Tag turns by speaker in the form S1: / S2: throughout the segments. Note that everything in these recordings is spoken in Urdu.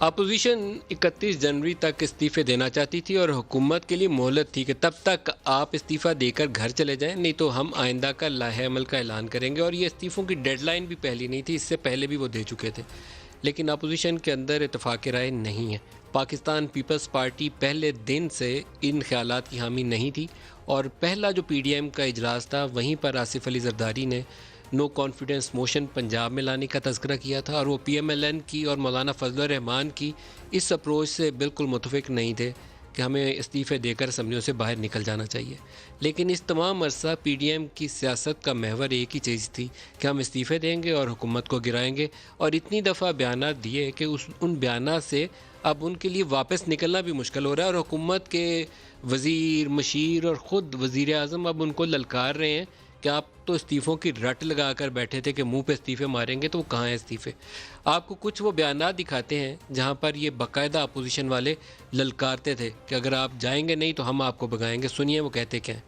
S1: اپوزیشن 31 جنوری تک استعفے دینا چاہتی تھی اور حکومت کے لیے مہلت تھی کہ تب تک آپ استعفیٰ دے کر گھر چلے جائیں، نہیں تو ہم آئندہ کا لائحہ عمل کا اعلان کریں گے. اور یہ استعفوں کی ڈیڈ لائن بھی پہلی نہیں تھی، اس سے پہلے بھی وہ دے چکے تھے. لیکن اپوزیشن کے اندر اتفاق رائے نہیں ہے. پاکستان پیپلز پارٹی پہلے دن سے ان خیالات کی حامی نہیں تھی، اور پہلا جو پی ڈی ایم کا اجلاس تھا وہیں پر آصف علی زرداری نے نو کانفیڈنس موشن پنجاب میں لانے کا تذکرہ کیا تھا، اور وہ پی ایم ایل این کی اور مولانا فضل الرحمان کی اس اپروچ سے بالکل متفق نہیں تھے کہ ہمیں استعفے دے کر اسمبلیوں سے باہر نکل جانا چاہیے. لیکن اس تمام عرصہ پی ڈی ایم کی سیاست کا محور ایک ہی چیز تھی کہ ہم استعفے دیں گے اور حکومت کو گرائیں گے، اور اتنی دفعہ بیانات دیے کہ ان بیانات سے اب ان کے لیے واپس نکلنا بھی مشکل ہو رہا ہے. اور حکومت کے وزیر مشیر اور خود وزیر اعظم اب ان کو للکار رہے ہیں کہ آپ تو استعفوں کی رٹ لگا کر بیٹھے تھے کہ منہ پہ استعفے ماریں گے، تو وہ کہاں ہیں استعفے؟ آپ کو کچھ وہ بیانات دکھاتے ہیں جہاں پر یہ باقاعدہ اپوزیشن والے للکارتے تھے کہ اگر آپ جائیں گے نہیں تو ہم آپ کو بگائیں گے. سنیے وہ کہتے کیا ہیں.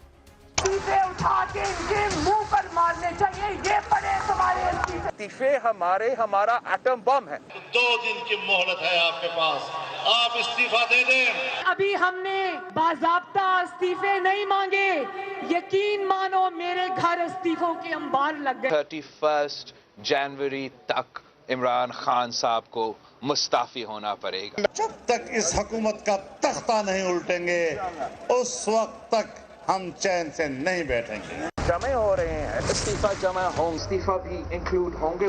S2: استعفے اٹھا کے ان کے منہ پر مارنے چاہیے، یہ پڑے تمہارے استعفے ہمارا ایٹم بم ہے.
S3: 2 دن کی مہلت ہے آپ کے پاس، آپ استعفیٰ دے دیں.
S2: ابھی ہم نے باضابطہ استعفے نہیں مانگے، یقین مانو میرے گھر استعفوں کے انبار لگ گئے.
S4: 31 جنوری تک عمران خان صاحب کو مستعفی ہونا پڑے گا.
S5: جب تک اس حکومت کا تختہ نہیں الٹیں گے اس وقت تک ہم چین سے نہیں بیٹھیں گے.
S4: جمع ہو رہے ہیں، استعفیٰ جمع ہوں، استعفیٰ بھی انکلوڈ ہوں گے.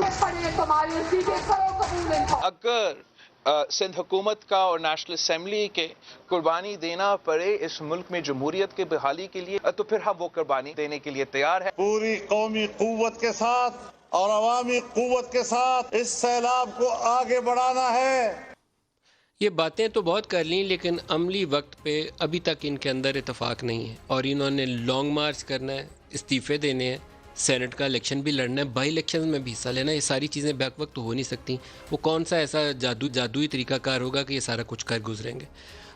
S2: تمہارے استعفے کرو قبول نہیں کرو.
S4: اگر سندھ حکومت کا اور نیشنل اسمبلی کے قربانی دینا پڑے اس ملک میں جمہوریت کی بحالی کے لیے، تو پھر ہم وہ قربانی دینے کے لیے تیار ہیں.
S5: پوری قومی قوت کے ساتھ اور عوامی قوت کے ساتھ اس سیلاب کو آگے بڑھانا ہے.
S1: یہ باتیں تو بہت کر لیں لیکن عملی وقت پہ ابھی تک ان کے اندر اتفاق نہیں ہے، اور انہوں نے لانگ مارچ کرنا ہے، استعفے دینے ہیں، سینٹ کا الیکشن بھی لڑنا ہے، بائی الیکشن میں بھی حصہ لینا ہے. یہ ساری چیزیں بیک وقت تو ہو نہیں سکتی. وہ کون سا ایسا جادوئی طریقہ کار ہوگا کہ یہ سارا کچھ کر گزریں گے.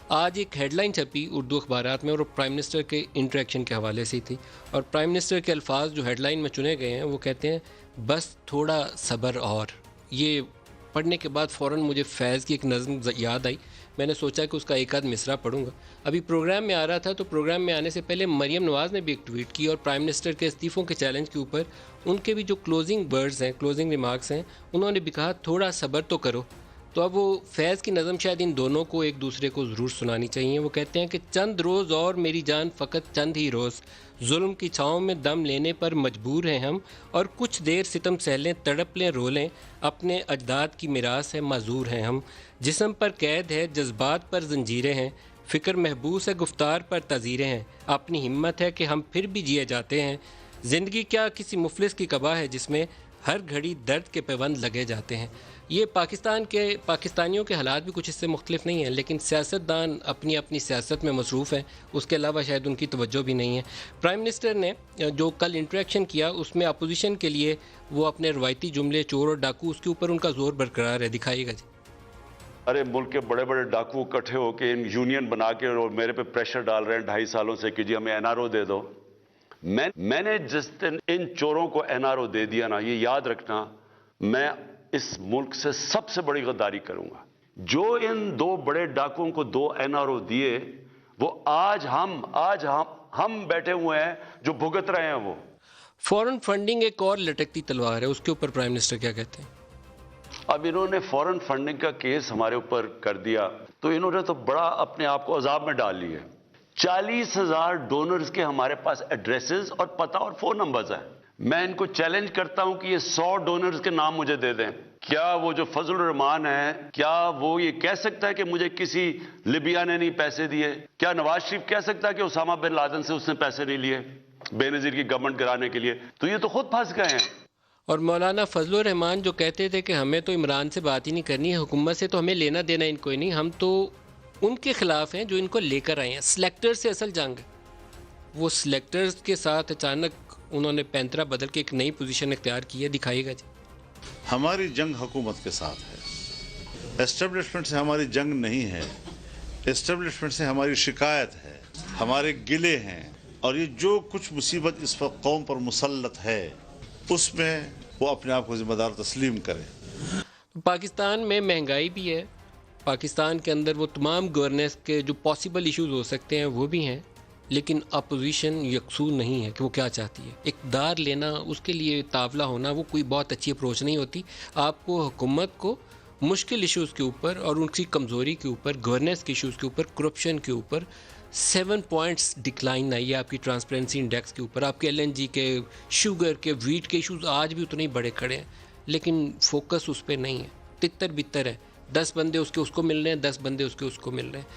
S1: آج ایک ہیڈ لائن چھپی اردو اخبارات میں، اور پرائم منسٹر کے انٹریکشن کے حوالے سے تھی، اور پرائم منسٹر کے الفاظ جو ہیڈ لائن میں چنے گئے ہیں وہ کہتے ہیں بس تھوڑا صبر. اور یہ پڑھنے کے بعد فوراً مجھے فیض کی ایک نظم یاد آئی. میں نے سوچا کہ اس کا ایک آدھ مصرع پڑھوں گا. ابھی پروگرام میں آ رہا تھا تو پروگرام میں آنے سے پہلے مریم نواز نے بھی ایک ٹویٹ کی، اور پرائم منسٹر کے استعفوں کے چیلنج کے اوپر ان کے بھی جو کلوزنگ ورڈز ہیں، کلوزنگ ریمارکس ہیں، انہوں نے بھی کہا تھوڑا صبر تو کرو. تو اب وہ فیض کی نظم شاید ان دونوں کو ایک دوسرے کو ضرور سنانی چاہیے. وہ کہتے ہیں کہ چند روز اور میری جان، فقط چند ہی روز، ظلم کی چھاؤں میں دم لینے پر مجبور ہیں ہم، اور کچھ دیر ستم سہ لیں، تڑپ لیں، رو لیں، اپنے اجداد کی میراث ہے معذور ہیں ہم. جسم پر قید ہے، جذبات پر زنجیریں ہیں، فکر محبوس ہے، گفتار پر تعزیریں ہیں، اپنی ہمت ہے کہ ہم پھر بھی جیے جاتے ہیں. زندگی کیا کسی مفلس کی قبا ہے جس میں ہر گھڑی درد کے پیوند لگے جاتے ہیں. یہ پاکستانیوں کے حالات بھی کچھ اس سے مختلف نہیں ہیں، لیکن سیاستدان اپنی اپنی سیاست میں مصروف ہیں، اس کے علاوہ شاید ان کی توجہ بھی نہیں ہے. پرائم منسٹر نے جو کل انٹریکشن کیا اس میں اپوزیشن کے لیے وہ اپنے روایتی جملے چور اور ڈاکو، اس کے اوپر ان کا زور برقرار ہے. دکھائیے گا جی.
S6: ارے ملک کے بڑے بڑے ڈاکو اکٹھے ہو کے یونین بنا کے اور میرے پہ پریشر ڈال رہے ہیں 2.5 سالوں سے کہ جی ہمیں این آر او دے دو. میں نے جس دن ان چوروں کو این آر او دے دیا نا، یہ یاد رکھنا، میں اس ملک سے سب سے بڑی غداری کروں گا. جو ان 2 بڑے ڈاکوؤں کو 2 این آر او دیے، وہ آج ہم بیٹھے ہوئے ہیں جو بھگت رہے ہیں. وہ
S1: فورن فنڈنگ ایک اور لٹکتی تلوار ہے، اس کے اوپر پرائم منسٹر کیا کہتے ہیں؟
S6: اب انہوں نے فورن فنڈنگ کا کیس ہمارے اوپر کر دیا تو انہوں نے تو بڑا اپنے آپ کو عذاب میں ڈال لی ہے. 40,000 ڈونرز کے ہمارے پاس ایڈریسز اور پتہ اور فون نمبرز ہیں. میں ان کو چیلنج کرتا ہوں کہ یہ 100 ڈونرز کے نام مجھے دے دیں. کیا وہ جو فضل الرحمان ہے، کیا وہ یہ کہہ سکتا ہے کہ مجھے کسی لیبیا نے نہیں پیسے دیے؟ کیا نواز شریف کہہ سکتا ہے کہ اسامہ بن لادن سے اس نے پیسے نہیں لیے بے نظیر کی گورنمنٹ گرانے کے لیے؟ تو یہ تو خود پھنس گئے ہیں.
S1: اور مولانا فضل الرحمان جو کہتے تھے کہ ہمیں تو عمران سے بات ہی نہیں کرنی ہے، حکومت سے تو ہمیں لینا دینا ان کو ہی نہیں، ہم تو ان کے خلاف ہیں جو ان کو لے کر آئے ہیں. سلیکٹر سے اصل جنگ ہے. وہ سلیکٹرز کے ساتھ اچانک انہوں نے پینترا بدل کے ایک نئی پوزیشن اختیار کی ہے. دکھائیے گا جی.
S5: ہماری جنگ حکومت کے ساتھ ہے، اسٹیبلشمنٹ سے ہماری جنگ نہیں ہے. اسٹیبلشمنٹ سے ہماری شکایت ہے، ہمارے گلے ہیں، اور یہ جو کچھ مصیبت اس وقت قوم پر مسلط ہے اس میں وہ اپنے آپ کو ذمہ دار تسلیم کرے.
S1: پاکستان میں مہنگائی بھی ہے، پاکستان کے اندر وہ تمام گورننس کے جو پاسبل ایشوز ہو سکتے ہیں وہ بھی ہیں، لیکن اپوزیشن یکسو نہیں ہے کہ وہ کیا چاہتی ہے. اقتدار لینا، اس کے لیے تاولا ہونا، وہ کوئی بہت اچھی اپروچ نہیں ہوتی. آپ کو حکومت کو مشکل ایشوز کے اوپر اور ان کی کمزوری کے اوپر، گورننس کے ایشوز کے اوپر، کرپشن کے اوپر 7 پوائنٹس ڈکلائن آئی ہے آپ کی ٹرانسپیرنسی انڈیکس کے اوپر. آپ کے LNG کے، شوگر کے، ویٹ کے ایشوز آج بھی اتنے ہی بڑے کھڑے ہیں، لیکن فوکس اس پہ نہیں ہے. تتر بتر ہے، 10 بندے اس کو مل رہے ہیں، 10 بندے اس کو مل رہے ہیں.